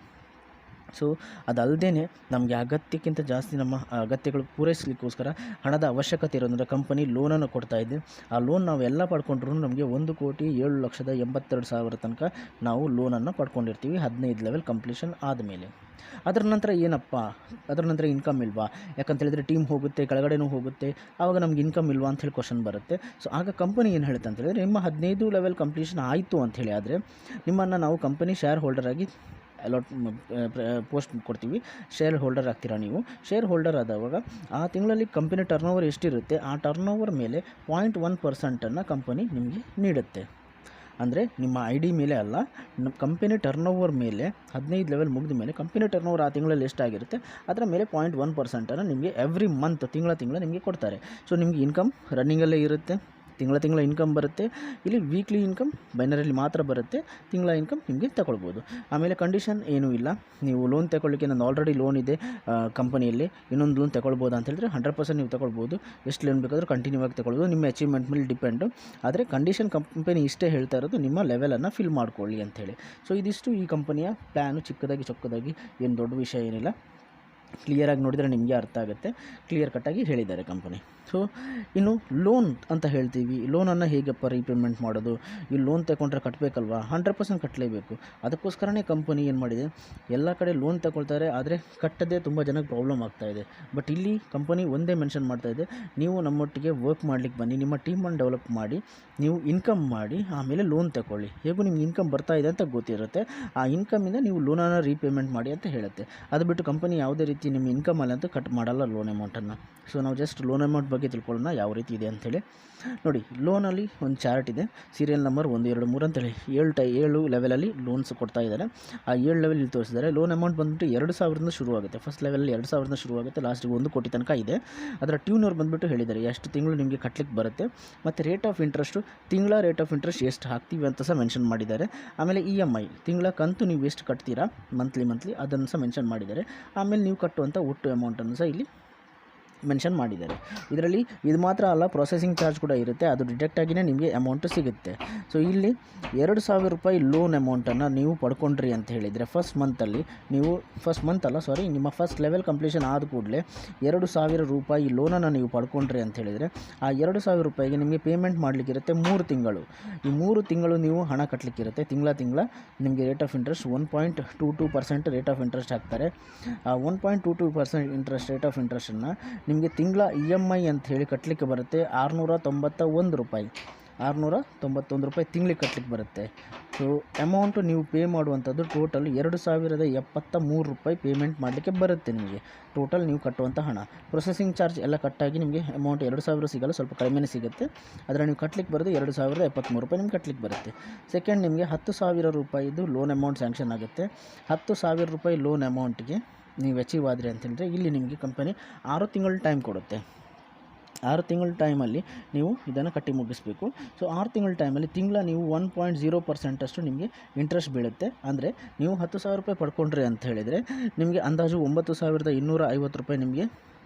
ಸೊ ಅದಲ್ಲದೇ ನಮಗೆ ಅಗತ್ಯಕ್ಕಿಂತ ಜಾಸ್ತಿ ನಮ್ಮ ಅಗತ್ಯಗಳು ಪೂರೈಸಲಿಕ್ಕೋಸ್ಕರ ಹಣದ ಅವಶ್ಯಕತೆ ಇರೋದ್ರಿಂದ ಕಂಪನಿ ಲೋನನ್ನು ಕೊಡ್ತಾ ಇದೆ. ಆ ಲೋನ್ ನಾವೆಲ್ಲ ಪಡ್ಕೊಂಡ್ರೂ ನಮಗೆ 1,07,82,000 ತನಕ ನಾವು ಲೋನನ್ನು ಪಡ್ಕೊಂಡಿರ್ತೀವಿ 15 ಲೆವೆಲ್ ಕಂಪ್ಲೀಷನ್ ಆದಮೇಲೆ. ಅದರ ನಂತರ ಏನಪ್ಪ, ಅದರ ನಂತರ ಇನ್ಕಮ್ ಇಲ್ವಾ? ಯಾಕಂತೇಳಿದರೆ ಟೀಮ್ ಹೋಗುತ್ತೆ, ಕೆಳಗಡೆನೂ ಹೋಗುತ್ತೆ, ಆವಾಗ ನಮ್ಗೆ ಇನ್ಕಮ್ ಇಲ್ವಾ ಅಂಥೇಳಿ ಕ್ವಶನ್ ಬರುತ್ತೆ. ಸೊ ಆಗ ಕಂಪನಿ ಏನು ಹೇಳುತ್ತೆ ಅಂತೇಳಿದರೆ, ನಿಮ್ಮ 15 ಲೆವೆಲ್ ಕಂಪ್ಲೀಷನ್ ಆಯಿತು ಅಂಥೇಳಿ ಆದರೆ ನಿಮ್ಮನ್ನು ನಾವು ಕಂಪನಿ ಶೇರ್ ಹೋಲ್ಡರ್ ಆಗಿ ಪೋಸ್ಟ್ ಕೊಡ್ತೀವಿ. ಶೇರ್ ಹೋಲ್ಡರ್ ಆಗ್ತೀರಾ ನೀವು. ಶೇರ್ ಹೋಲ್ಡರ್ ಆದವಾಗ ಆ ತಿಂಗಳಲ್ಲಿ ಕಂಪನಿ ಟರ್ನೋವರ್ ಎಷ್ಟಿರುತ್ತೆ ಆ ಟರ್ನೋವರ್ ಮೇಲೆ 0.1% ಕಂಪನಿ ನಿಮಗೆ ನೀಡುತ್ತೆ. ಅಂದರೆ ನಿಮ್ಮ ಐ ಡಿ ಮೇಲೆ ಅಲ್ಲ, ಕಂಪನಿ ಟರ್ನೋವರ್ ಮೇಲೆ 15 ಲೆವೆಲ್ ಮುಗಿದ ಮೇಲೆ ಕಂಪನಿ ಟರ್ನೋವರ್ ಆ ತಿಂಗಳಲ್ಲಿ ಎಷ್ಟಾಗಿರುತ್ತೆ ಅದರ ಮೇಲೆ 0.1% ನಿಮಗೆ ಎವ್ರಿ ಮಂತ್ ತಿಂಗಳ ನಿಮಗೆ ಕೊಡ್ತಾರೆ. ಸೊ ನಿಮಗೆ ಇನ್ಕಮ್ ರನ್ನಿಂಗಲ್ಲೇ ಇರುತ್ತೆ, ತಿಂಗಳ ಇನ್ಕಮ್ ಬರುತ್ತೆ. ಇಲ್ಲಿ ವೀಕ್ಲಿ ಇನ್ಕಮ್ ಬೈನರಲ್ಲಿ ಮಾತ್ರ ಬರುತ್ತೆ, ತಿಂಗಳ ಇನ್ಕಮ್ ನಿಮಗೆ ತಗೊಳ್ಬೋದು. ಆಮೇಲೆ ಕಂಡೀಷನ್ ಏನೂ ಇಲ್ಲ. ನೀವು ಲೋನ್ ತಗೊಳ್ಳಿಕ್ಕೆ ನಂದು ಆಲ್ರೆಡಿ ಲೋನ್ ಇದೆ ಕಂಪನಿಯಲ್ಲಿ, ಇನ್ನೊಂದು ಲೋನ್ ತಗೊಳ್ಬೋದು ಅಂತ ಹೇಳಿದ್ರೆ 100% ನೀವು ತಗೊಳ್ಬೋದು. ಎಷ್ಟು ಲೋನ್ ಬೇಕಾದರೂ ಕಂಟಿನ್ಯೂ ಆಗಿ ತಗೊಳ್ಬೋದು, ನಿಮ್ಮ ಅಚೀವ್ಮೆಂಟ್ ಮೇಲೆ ಡಿಪೆಂಡು. ಆದರೆ ಕಂಡೀಷನ್ ಕಂಪನಿ ಇಷ್ಟೇ ಹೇಳ್ತಾ ಇರೋದು, ನಿಮ್ಮ ಲೆವೆಲನ್ನು ಫಿಲ್ ಮಾಡ್ಕೊಳ್ಳಿ ಅಂಥೇಳಿ. ಸೊ ಇದಿಷ್ಟು ಈ ಕಂಪನಿಯ ಪ್ಲ್ಯಾನು. ಚಿಕ್ಕದಾಗಿ ಚೊಕ್ಕದಾಗಿ ಏನು ದೊಡ್ಡ ವಿಷಯ ಏನಿಲ್ಲ, ಕ್ಲಿಯರಾಗಿ ನೋಡಿದರೆ ನಿಮಗೆ ಅರ್ಥ ಆಗುತ್ತೆ. ಕ್ಲಿಯರ್ ಕಟ್ಟಾಗಿ ಹೇಳಿದ್ದಾರೆ ಕಂಪನಿ. ಸೊ ಇನ್ನು ಲೋನ್ ಅಂತ ಹೇಳ್ತೀವಿ. ಲೋನನ್ನು ಹೇಗಪ್ಪ ರೀಪೇಮೆಂಟ್ ಮಾಡೋದು? ಈ ಲೋನ್ ತಗೊಂಡ್ರೆ ಕಟ್ಟಬೇಕಲ್ವಾ? 100% ಕಟ್ಟಲೇಬೇಕು. ಅದಕ್ಕೋಸ್ಕರನೇ ಕಂಪನಿ ಏನು ಮಾಡಿದೆ, ಎಲ್ಲ ಕಡೆ ಲೋನ್ ತಗೊಳ್ತಾರೆ, ಆದರೆ ಕಟ್ಟದೆ ತುಂಬ ಜನಕ್ಕೆ ಪ್ರಾಬ್ಲಮ್ ಆಗ್ತಾಯಿದೆ. ಬಟ್ ಇಲ್ಲಿ ಕಂಪನಿ ಒಂದೇ ಮೆನ್ಷನ್ ಮಾಡ್ತಾಯಿದೆ, ನೀವು ನಮ್ಮೊಟ್ಟಿಗೆ ವರ್ಕ್ ಮಾಡಲಿಕ್ಕೆ ಬನ್ನಿ, ನಿಮ್ಮ ಟೀಮನ್ನು ಡೆವಲಪ್ ಮಾಡಿ, ನೀವು ಇನ್ಕಮ್ ಮಾಡಿ, ಆಮೇಲೆ ಲೋನ್ ತಗೊಳ್ಳಿ. ಹೇಗೂ ನಿಮ್ಗೆ ಇನ್ಕಮ್ ಬರ್ತಾ ಇದೆ ಅಂತ ಗೊತ್ತಿರುತ್ತೆ, ಆ ಇನ್ಕಮಿಂದ ನೀವು ಲೋನನ್ನು ರೀಪೇಮೆಂಟ್ ಮಾಡಿ ಅಂತ ಹೇಳುತ್ತೆ. ಅದು ಬಿಟ್ಟು ಕಂಪನಿ ಯಾವುದೇ ರೀತಿ ನಿಮ್ಮ ಇನ್ಕಮ್ ಅಲ್ಲ ಅಂತ ಕಟ್ ಮಾಡಲ್ಲ ಲೋನ್ ಅಮೌಂಟನ್ನು. ಸೊ ನಾವು ಜಸ್ಟ್ ಲೋನ್ ಅಮೌಂಟ್ ಬಗ್ಗೆ ತಿಳ್ಕೊಳ್ಳೋಣ ಯಾವ ರೀತಿ ಇದೆ ಅಂಥೇಳಿ. ನೋಡಿ, ಲೋನಲ್ಲಿ ಒಂದು ಚಾರ್ಟ್ ಇದೆ, ಸೀರಿಯಲ್ ನಂಬರ್ 1, 2, 3 ಅಂತೇಳಿ 7 ಲೆವೆಲಲ್ಲಿ ಲೋನ್ಸ್ ಕೊಡ್ತಾ ಇದ್ದಾರೆ. ಆ 7 ಲೆವೆಲ್ ಇಲ್ಲಿ ತೋರಿಸಿದ್ದಾರೆ. ಲೋನ್ ಅಮೌಂಟ್ ಬಂದುಬಿಟ್ಟು 2,000ದಿಂದ ಶುರುವಾಗುತ್ತೆ. ಫಸ್ಟ್ ಲೆವೆಲಲ್ಲಿ 2,000ದಿಂದ ಶುರುವಾಗುತ್ತೆ, ಲಾಸ್ಟಿಗೆ 1 ಕೋಟಿ ತನಕ ಇದೆ. ಅದರ ಟ್ಯೂನವ್ರು ಬಂದುಬಿಟ್ಟು ಹೇಳಿದ್ದಾರೆ ಎಷ್ಟು ತಿಂಗಳು ನಿಮಗೆ ಕಟ್ಟಲಿಕ್ಕೆ ಬರುತ್ತೆ, ಮತ್ತು ರೇಟ್ ಆಫ್ ಇಂಟ್ರೆಸ್ಟು, ತಿಂಗಳ ರೇಟ್ ಆಫ್ ಇಂಟ್ರೆಸ್ಟ್ ಎಷ್ಟು ಹಾಕ್ತೀವಿ ಅಂತ ಸಹ ಮೆನ್ಷನ್ ಮಾಡಿದ್ದಾರೆ. ಆಮೇಲೆ EMI, ತಿಂಗಳ ಕಂತು ನೀವು ಎಷ್ಟು ಕಟ್ತೀರಾ ಮಂತ್ಲಿ ಅದನ್ನು ಸಹ ಮೆನ್ಷನ್ ಮಾಡಿದ್ದಾರೆ. ಆಮೇಲೆ ನೀವು ಕಟ್ಟುವಂಥ ಒಟ್ಟು ಅಮೌಂಟನ್ನು ಸಹ ಇಲ್ಲಿ ಮೆನ್ಷನ್ ಮಾಡಿದ್ದಾರೆ. ಇದರಲ್ಲಿ ಇದು ಮಾತ್ರ ಅಲ್ಲ, ಪ್ರೊಸೆಸಿಂಗ್ ಚಾರ್ಜ್ ಕೂಡ ಇರುತ್ತೆ, ಅದು ಡಿಡಕ್ಟ್ ಆಗಿಯೇ ನಿಮಗೆ ಅಮೌಂಟು ಸಿಗುತ್ತೆ. ಸೊ ಇಲ್ಲಿ 2,000 ರೂಪಾಯಿ ಲೋನ್ ಅಮೌಂಟನ್ನು ನೀವು ಪಡ್ಕೊಂಡ್ರಿ ಅಂತ ಹೇಳಿದರೆ ನಿಮ್ಮ ಫಸ್ಟ್ ಲೆವೆಲ್ ಕಂಪ್ಲೀಷನ್ ಆದ ಕೂಡಲೇ 2,000 ರೂಪಾಯಿ ಲೋನನ್ನು ನೀವು ಪಡ್ಕೊಂಡ್ರಿ ಅಂತ ಹೇಳಿದರೆ ಆ 2,000 ರೂಪಾಯಿಗೆ ನಿಮಗೆ ಪೇಮೆಂಟ್ ಮಾಡಲಿಕ್ಕಿರುತ್ತೆ 3 ತಿಂಗಳು. ಈ 3 ತಿಂಗಳು ನೀವು ಹಣ ಕಟ್ಟಲಿಕ್ಕಿರುತ್ತೆ. ತಿಂಗಳ ನಿಮಗೆ rate of interest 1.22% rate of interest ಹಾಕ್ತಾರೆ. ಆ 1.22% ರೇಟ್ ಆಫ್ ಇಂಟ್ರೆಸ್ಟನ್ನು ನಿಮಗೆ ತಿಂಗಳ EMI ಅಂತ ಹೇಳಿ ಕಟ್ಟಲಿಕ್ಕೆ ಬರುತ್ತೆ 691 ರೂಪಾಯಿ. 691 ರೂಪಾಯಿ ತಿಂಗಳಿಗೆ ಕಟ್ಟಲಿಕ್ಕೆ ಬರುತ್ತೆ. ಸೊ ಅಮೌಂಟು ನೀವು ಪೇ ಮಾಡುವಂಥದ್ದು ಟೋಟಲ್ 2,073 ರೂಪಾಯಿ ಪೇಮೆಂಟ್ ಮಾಡಲಿಕ್ಕೆ ಬರುತ್ತೆ ನಿಮಗೆ. ಟೋಟಲ್ ನೀವು ಕಟ್ಟುವಂಥ ಹಣ, ಪ್ರೊಸೆಸಿಂಗ್ ಚಾರ್ಜ್ ಎಲ್ಲ ಕಟ್ಟಾಗಿ ನಿಮಗೆ ಅಮೌಂಟ್ 2,000 ಸಿಗಲ್ಲ, ಸ್ವಲ್ಪ ಕಡಿಮೆನೇ ಸಿಗುತ್ತೆ. ಅದರ ನೀವು ಕಟ್ಟಲಿಕ್ಕೆ ಬರೋದು 2,073 ರೂಪಾಯಿ ನಿಮ್ಗೆ ಕಟ್ಟಲಿಕ್ಕೆ ಬರುತ್ತೆ. ಸೆಕೆಂಡ್, ನಿಮಗೆ 10,000 ರೂಪಾಯಿದು ಲೋನ್ ಅಮೌಂಟ್ ಸ್ಯಾಂಕ್ಷನ್ ಆಗುತ್ತೆ. 10,000 ರೂಪಾಯಿ ಲೋನ್ ಅಮೌಂಟ್ಗೆ ನೀವು ಅಚೀವ್ ಆದರೆ ಅಂತೇಳಿದ್ರೆ ಇಲ್ಲಿ ನಿಮಗೆ ಕಂಪನಿ 6 ತಿಂಗಳು ಟೈಮ್ ಕೊಡುತ್ತೆ. 6 ತಿಂಗಳ ಟೈಮಲ್ಲಿ ನೀವು ಇದನ್ನು ಕಟ್ಟಿ ಮುಗಿಸ್ಬೇಕು. ಸೊ 6 ತಿಂಗಳ ಟೈಮಲ್ಲಿ ತಿಂಗಳ ನೀವು 1.0% ಅಷ್ಟು ನಿಮಗೆ ಇಂಟ್ರೆಸ್ಟ್ ಬೀಳುತ್ತೆ. ಅಂದರೆ ನೀವು 10,000 ರೂಪಾಯಿ ಪಡ್ಕೊಂಡ್ರಿ ಅಂತ ಹೇಳಿದರೆ ನಿಮಗೆ ಅಂದಾಜು 9,250 ರೂಪಾಯಿ ನಿಮಗೆ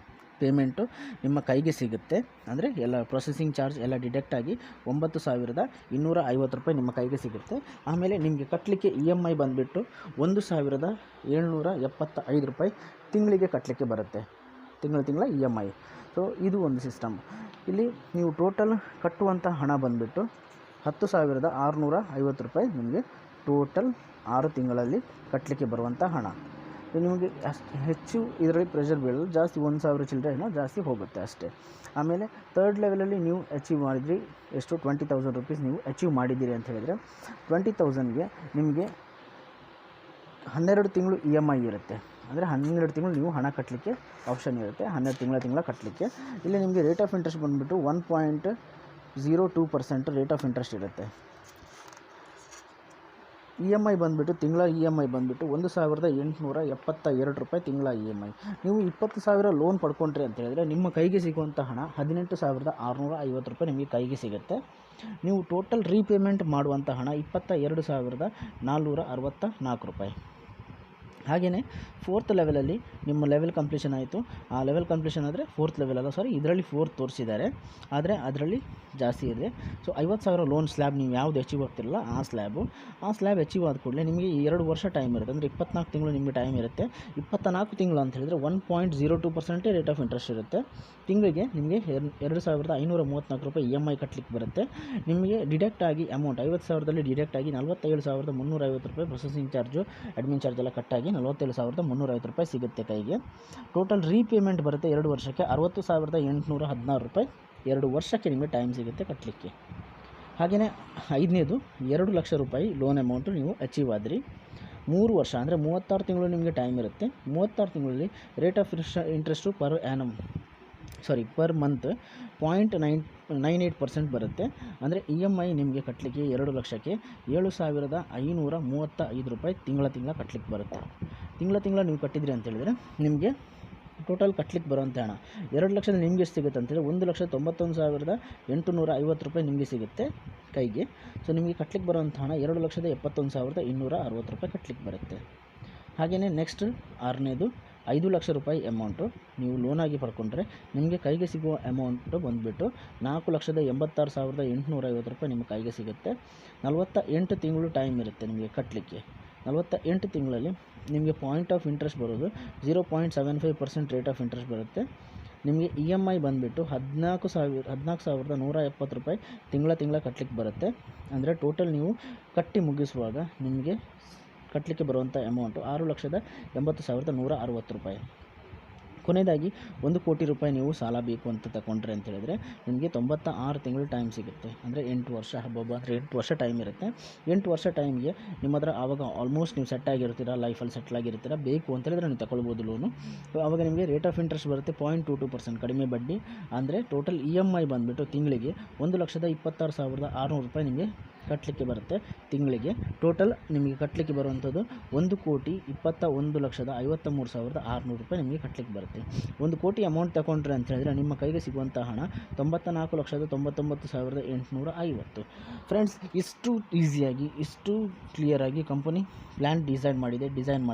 ಪೇಮೆಂಟು ನಿಮ್ಮ ಕೈಗೆ ಸಿಗುತ್ತೆ. ಅಂದರೆ ಎಲ್ಲ ಪ್ರೊಸೆಸಿಂಗ್ ಚಾರ್ಜ್ ಎಲ್ಲ ಡಿಡಕ್ಟ್ ಆಗಿ 9,250 ರೂಪಾಯಿ ನಿಮ್ಮ ಕೈಗೆ ಸಿಗುತ್ತೆ. ಆಮೇಲೆ ನಿಮಗೆ ಕಟ್ಟಲಿಕ್ಕೆ EMI ಬಂದುಬಿಟ್ಟು 1,775 ರೂಪಾಯಿ ತಿಂಗಳಿಗೆ ಕಟ್ಟಲಿಕ್ಕೆ ಬರುತ್ತೆ. ತಿಂಗಳ EMI. ಸೊ ಇದು ಒಂದು ಸಿಸ್ಟಮ್. ಇಲ್ಲಿ ನೀವು ಟೋಟಲ್ ಕಟ್ಟುವಂಥ ಹಣ ಬಂದುಬಿಟ್ಟು 10,650 ರೂಪಾಯಿ ನಿಮಗೆ ಟೋಟಲ್ 6 ತಿಂಗಳಲ್ಲಿ ಕಟ್ಟಲಿಕ್ಕೆ ಬರುವಂಥ ಹಣ. ನಿಮಗೆ ಅಷ್ಟು ಹೆಚ್ಚು ಇದರಲ್ಲಿ ಪ್ರೆಷರ್ ಬೀಳೋದು, ಜಾಸ್ತಿ 1,000 ಚಿಲ್ಲರೆ ಜಾಸ್ತಿ ಹೋಗುತ್ತೆ ಅಷ್ಟೇ. ಆಮೇಲೆ ಥರ್ಡ್ ಲೆವೆಲಲ್ಲಿ ನೀವು ಅಚೀವ್ ಮಾಡಿದ್ರಿ ಎಷ್ಟು 20,000 ರೂಪೀಸ್ ನೀವು ಅಚೀವ್ ಮಾಡಿದ್ದೀರಿ ಅಂತ ಹೇಳಿದರೆ 20,000ಗೆ ನಿಮಗೆ 12 ತಿಂಗಳು EMI ಇರುತ್ತೆ. ಅಂದರೆ 12 ತಿಂಗಳು ನೀವು ಹಣ ಕಟ್ಟಲಿಕ್ಕೆ ಆಪ್ಷನ್ ಇರುತ್ತೆ, 12 ತಿಂಗಳ ಕಟ್ಟಲಿಕ್ಕೆ. ಇಲ್ಲಿ ನಿಮಗೆ ರೇಟ್ ಆಫ್ ಇಂಟ್ರೆಸ್ಟ್ ಬಂದುಬಿಟ್ಟು 1.02% ರೇಟ್ ಆಫ್ ಇಂಟ್ರೆಸ್ಟ್ ಇರುತ್ತೆ. EMI ಬಂದುಬಿಟ್ಟು ತಿಂಗಳ EMI ಬಂದುಬಿಟ್ಟು 1,872 ರೂಪಾಯಿ ತಿಂಗಳ EMI. ನೀವು 20,000 ಲೋನ್ ಪಡ್ಕೊಂಡ್ರಿ ಅಂತ ಹೇಳಿದರೆ ನಿಮ್ಮ ಕೈಗೆ ಸಿಗುವಂಥ ಹಣ 18,650 ರೂಪಾಯಿ ನಿಮಗೆ ಕೈಗೆ ಸಿಗುತ್ತೆ. ನೀವು ಟೋಟಲ್ ರೀಪೇಮೆಂಟ್ ಮಾಡುವಂಥ ಹಣ 22,464 ರೂಪಾಯಿ. ಹಾಗೆಯೇ ಫೋರ್ತ್ ಲೆವೆಲಲ್ಲಿ ನಿಮ್ಮ ಲೆವೆಲ್ ಕಂಪ್ಲೀಷನ್ ಆಯಿತು. ಆ ಲೆವೆಲ್ ಕಂಪ್ಲೀಷನ್ ಆದರೆ ಫೋರ್ತ್ ಲೆವೆಲ್ ಅಲ್ಲ, ಸಾರಿ, ಇದರಲ್ಲಿ ಫೋರ್ತ್ ತೋರಿಸಿದ್ದಾರೆ, ಆದರೆ ಅದರಲ್ಲಿ ಜಾಸ್ತಿ ಇದೆ. ಸೊ 50,000 ಲೋನ್ ಸ್ಲ್ಯಾಬ್ ನೀವು ಯಾವುದು ಅಚೀವ್ ಆಗ್ತಿರಲ್ಲ ಆ ಸ್ಲ್ಯಾಬ್ ಅಚೀವ್ ಆದ ಕೂಡಲೇ ನಿಮಗೆ 2 ವರ್ಷ ಟೈಮ್ ಇರುತ್ತೆ. ಅಂದರೆ 24 ತಿಂಗಳು ನಿಮಗೆ ಟೈಮ್ ಇರುತ್ತೆ. 24 ತಿಂಗಳು ಅಂತ ಹೇಳಿದರೆ 1.02% ರೇಟ್ ಆಫ್ ಇಂಟ್ರೆಸ್ಟ್ ಇರುತ್ತೆ. ತಿಂಗಳಿಗೆ ನಿಮಗೆ 2,534 ರೂಪಾಯಿ EMI ಕಟ್ಟಲಿಕ್ಕೆ ಬರುತ್ತೆ. ನಿಮಗೆ ಡಿಡಕ್ಟ್ ಆಗಿ ಅಮೌಂಟ್ 50,000ದಲ್ಲಿ ಡಿಡಕ್ಟ್ ಆಗಿ 47,350 ರೂಪಾಯಿ ಪ್ರೊಸೆಸಿಂಗ್ ಚಾರ್ಜು, ಅಡ್ಮಿನ್ ಚಾರ್ಜ್ ಎಲ್ಲ ಕಟ್ಟಾಗಿ 47,350 ರೂಪಾಯಿ ಸಿಗುತ್ತೆ ಕೈಗೆ. ಟೋಟಲ್ ರೀಪೇಮೆಂಟ್ ಬರುತ್ತೆ 2 ವರ್ಷಕ್ಕೆ 60,816 ರೂಪಾಯಿ. 2 ವರ್ಷಕ್ಕೆ ನಿಮಗೆ ಟೈಮ್ ಸಿಗುತ್ತೆ ಕಟ್ಟಲಿಕ್ಕೆ. ಹಾಗೆಯೇ 5ನೇದು 2 ಲಕ್ಷ ರೂಪಾಯಿ ಲೋನ್ ಅಮೌಂಟು ನೀವು ಅಚೀವ್ ಆದ್ರಿ. 3 ವರ್ಷ ಅಂದರೆ 36 ತಿಂಗಳು ನಿಮಗೆ ಟೈಮ್ ಇರುತ್ತೆ. 36 ತಿಂಗಳಲ್ಲಿ rate of interest per month 0.98% ಬರುತ್ತೆ. ಅಂದರೆ EMI ನಿಮಗೆ ಕಟ್ಟಲಿಕ್ಕೆ 2 ಲಕ್ಷಕ್ಕೆ 7,535 ರೂಪಾಯಿ ತಿಂಗಳ ಕಟ್ಟಲಿಕ್ಕೆ ಬರುತ್ತೆ. ತಿಂಗಳ ನೀವು ಕಟ್ಟಿದ್ರಿ ಅಂತೇಳಿದರೆ ನಿಮಗೆ ಟೋಟಲ್ ಕಟ್ಟಲಿಕ್ಕೆ ಬರುವಂಥ ಹಣ 2 ಲಕ್ಷದಲ್ಲಿ ನಿಮಗೆ ಎಷ್ಟು ಸಿಗುತ್ತೆ ಅಂತೇಳಿ 1,91,850 ರೂಪಾಯಿ ನಿಮಗೆ ಸಿಗುತ್ತೆ ಕೈಗೆ. ಸೊ ನಿಮಗೆ ಕಟ್ಟಲಿಕ್ಕೆ ಬರುವಂಥ ಹಣ 2,71,260 ರೂಪಾಯಿ ಕಟ್ಟಲಿಕ್ಕೆ ಬರುತ್ತೆ. ಹಾಗೆಯೇ ನೆಕ್ಸ್ಟ್ 6ನೇದು 5 ಲಕ್ಷ ರೂಪಾಯಿ ಅಮೌಂಟು ನೀವು ಲೋನಾಗಿ ಪಡ್ಕೊಂಡ್ರೆ ನಿಮಗೆ ಕೈಗೆ ಸಿಗುವ ಅಮೌಂಟು ಬಂದುಬಿಟ್ಟು 4,86,850 ರೂಪಾಯಿ ನಿಮ್ಮ ಕೈಗೆ ಸಿಗುತ್ತೆ. 48 ತಿಂಗಳು ಟೈಮ್ ಇರುತ್ತೆ ನಿಮಗೆ ಕಟ್ಟಲಿಕ್ಕೆ. 48 ತಿಂಗಳಲ್ಲಿ ನಿಮಗೆ ಪಾಯಿಂಟ್ ಆಫ್ ಇಂಟ್ರೆಸ್ಟ್ ಬರೋದು 0.75% ರೇಟ್ ಆಫ್ ಇಂಟ್ರೆಸ್ಟ್ ಬರುತ್ತೆ. ನಿಮಗೆ EMI ಬಂದುಬಿಟ್ಟು 14,170 ರೂಪಾಯಿ ತಿಂಗಳ ಕಟ್ಟಲಿಕ್ಕೆ ಬರುತ್ತೆ. ಅಂದರೆ ಟೋಟಲ್ ನೀವು ಕಟ್ಟಿ ಮುಗಿಸುವಾಗ ನಿಮಗೆ ಕಟ್ಟಲಿಕ್ಕೆ ಬರುವಂಥ ಅಮೌಂಟು 6,80,160 ರೂಪಾಯಿ. ಕೊನೆಯದಾಗಿ 1 ಕೋಟಿ ರೂಪಾಯಿ ನೀವು ಸಾಲ ಬೇಕು ಅಂತ ತಗೊಂಡ್ರೆ ಅಂತ ಹೇಳಿದರೆ ನಿಮಗೆ 96 ತಿಂಗಳು ಟೈಮ್ ಸಿಗುತ್ತೆ. ಅಂದರೆ 8 ವರ್ಷ, ಅಂದರೆ 8 ವರ್ಷ ಟೈಮ್ ಇರುತ್ತೆ. 8 ವರ್ಷ ಟೈಮ್ಗೆ ನಿಮ್ಮ ಹತ್ರ ಆವಾಗ ಆಲ್ಮೋಸ್ಟ್ ನೀವು ಸೆಟ್ ಆಗಿರ್ತೀರ, ಲೈಫಲ್ಲಿ ಸೆಟ್ಲ್ ಆಗಿರ್ತೀರ. ಬೇಕು ಅಂತ ಹೇಳಿದ್ರೆ ನೀವು ತಗೊಳ್ಬೋದು ಲೋನು. ಆವಾಗ ನಿಮಗೆ ರೇಟ್ ಆಫ್ ಇಂಟ್ರೆಸ್ಟ್ ಬರುತ್ತೆ 0.22% ಕಡಿಮೆ ಬಡ್ಡಿ. ಅಂದರೆ ಟೋಟಲ್ EMI ಬಂದುಬಿಟ್ಟು ತಿಂಗಳಿಗೆ 1,26,600 ರೂಪಾಯಿ ನಿಮಗೆ ಕಟ್ಟಲಿಕ್ಕೆ ಬರುತ್ತೆ ತಿಂಗಳಿಗೆ. ಟೋಟಲ್ ನಿಮಗೆ ಕಟ್ಟಲಿಕ್ಕೆ ಬರುವಂಥದ್ದು 1,21,53,600 ರೂಪಾಯಿ ನಿಮಗೆ ಕಟ್ಟಲಿಕ್ಕೆ ಬರುತ್ತೆ. 1 ಕೋಟಿ ಅಮೌಂಟ್ ತಗೊಂಡ್ರೆ ಅಂತ ಹೇಳಿದರೆ ನಿಮ್ಮ ಕೈಗೆ ಸಿಗುವಂಥ ಹಣ 94,99,850. ಫ್ರೆಂಡ್ಸ್, ಇಷ್ಟು ಈಸಿಯಾಗಿ, ಇಷ್ಟು ಕ್ಲಿಯರಾಗಿ ಕಂಪನಿ ಪ್ಲ್ಯಾನ್ ಡಿಸೈನ್ ಮಾಡಿದೆ. ಡಿಸೈನ್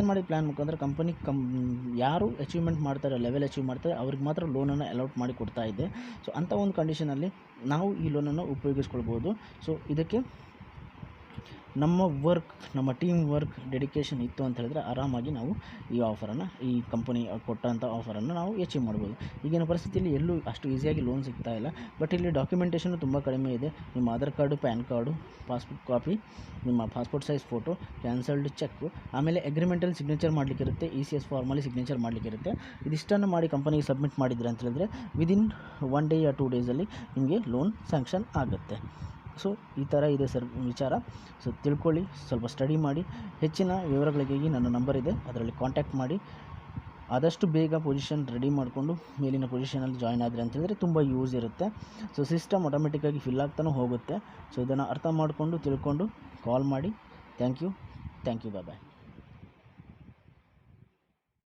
ಮಾಡಿದ ಪ್ಲ್ಯಾನ್ ಮುಖಾಂತರ ಕಂಪನಿ ಯಾರು ಅಚೀವ್ಮೆಂಟ್ ಮಾಡ್ತಾರೆ, ಲೆವೆಲ್ ಅಚೀವ್ ಮಾಡ್ತಾರೆ, ಅವ್ರಿಗೆ ಮಾತ್ರ ಲೋನನ್ನು ಅಲೌಟ್ ಮಾಡಿ ಕೊಡ್ತಾ ಇದೆ. ಸೊ ಅಂಥ ಒಂದು ಕಂಡೀಷನಲ್ಲಿ ನಾವು ಈ ಲೋನನ್ನು ಉಪಯೋಗಿಸ್ಕೊಳ್ಬೋದು. ಸೊ ಇದಕ್ಕೆ ನಮ್ಮ ಟೀಮ್ ವರ್ಕ್ ಡೆಡಿಕೇಶನ್ ಇತ್ತು ಅಂತ ಹೇಳಿದ್ರೆ ಆರಾಮಾಗಿ ನಾವು ಈ ಕಂಪನಿ ಕೊಟ್ಟಂಥ ಆಫರನ್ನು ನಾವು ಅಚೀವ್ ಮಾಡ್ಬೋದು. ಈಗಿನ ಪರಿಸ್ಥಿತಿಯಲ್ಲಿ ಎಲ್ಲೂ ಅಷ್ಟು ಈಸಿಯಾಗಿ ಲೋನ್ ಸಿಗ್ತಾ ಇಲ್ಲ. ಬಟ್ ಇಲ್ಲಿ ಡಾಕ್ಯುಮೆಂಟೇಷನ್ ತುಂಬ ಕಡಿಮೆ ಇದೆ. ನಿಮ್ಮ Aadhaar card, PAN card, passbook copy, ನಿಮ್ಮ passport size photo, cancelled cheque, ಆಮೇಲೆ ಅಗ್ರಿಮೆಂಟಲ್ಲಿ ಸಿಗ್ನೇಚರ್ ಮಾಡಲಿಕ್ಕಿರುತ್ತೆ, ECS ಫಾರ್ಮಲ್ಲಿ ಸಿಗ್ನೇಚರ್ ಮಾಡಲಿಕ್ಕಿರುತ್ತೆ. ಇದಿಷ್ಟನ್ನು ಮಾಡಿ ಕಂಪನಿಗೆ ಸಬ್ಮಿಟ್ ಮಾಡಿದ್ರೆ ಅಂತ ಹೇಳಿದ್ರೆ ವಿದಿನ್ 1 ಡೇ या 2 ಡೇಸಲ್ಲಿ ನಿಮಗೆ ಲೋನ್ ಸ್ಯಾಂಕ್ಷನ್ ಆಗುತ್ತೆ. ಸೊ ಈ ಥರ ಇದೆ ಸರ್ ವಿಚಾರ. ಸೊ ತಿಳ್ಕೊಳ್ಳಿ, ಸ್ವಲ್ಪ ಸ್ಟಡಿ ಮಾಡಿ. ಹೆಚ್ಚಿನ ವಿವರಗಳಿಗಾಗಿ ನನ್ನ ನಂಬರ್ ಇದೆ, ಅದರಲ್ಲಿ ಕಾಂಟ್ಯಾಕ್ಟ್ ಮಾಡಿ. ಆದಷ್ಟು ಬೇಗ ಪೊಸಿಷನ್ ರೆಡಿ ಮಾಡಿಕೊಂಡು ಮೇಲಿನ ಪೊಸಿಷನಲ್ಲಿ ಜಾಯ್ನ್ ಆದರೆ ಅಂತ ಹೇಳಿದ್ರೆ ತುಂಬ ಯೂಸ್ ಇರುತ್ತೆ. ಸೊ ಸಿಸ್ಟಮ್ ಆಟೋಮೆಟಿಕ್ಕಾಗಿ ಫಿಲ್ ಆಗ್ತಾನೂ ಹೋಗುತ್ತೆ. ಸೊ ಇದನ್ನು ಅರ್ಥ ಮಾಡಿಕೊಂಡು ತಿಳ್ಕೊಂಡು ಕಾಲ್ ಮಾಡಿ. Thank you. ಬಾಯ್.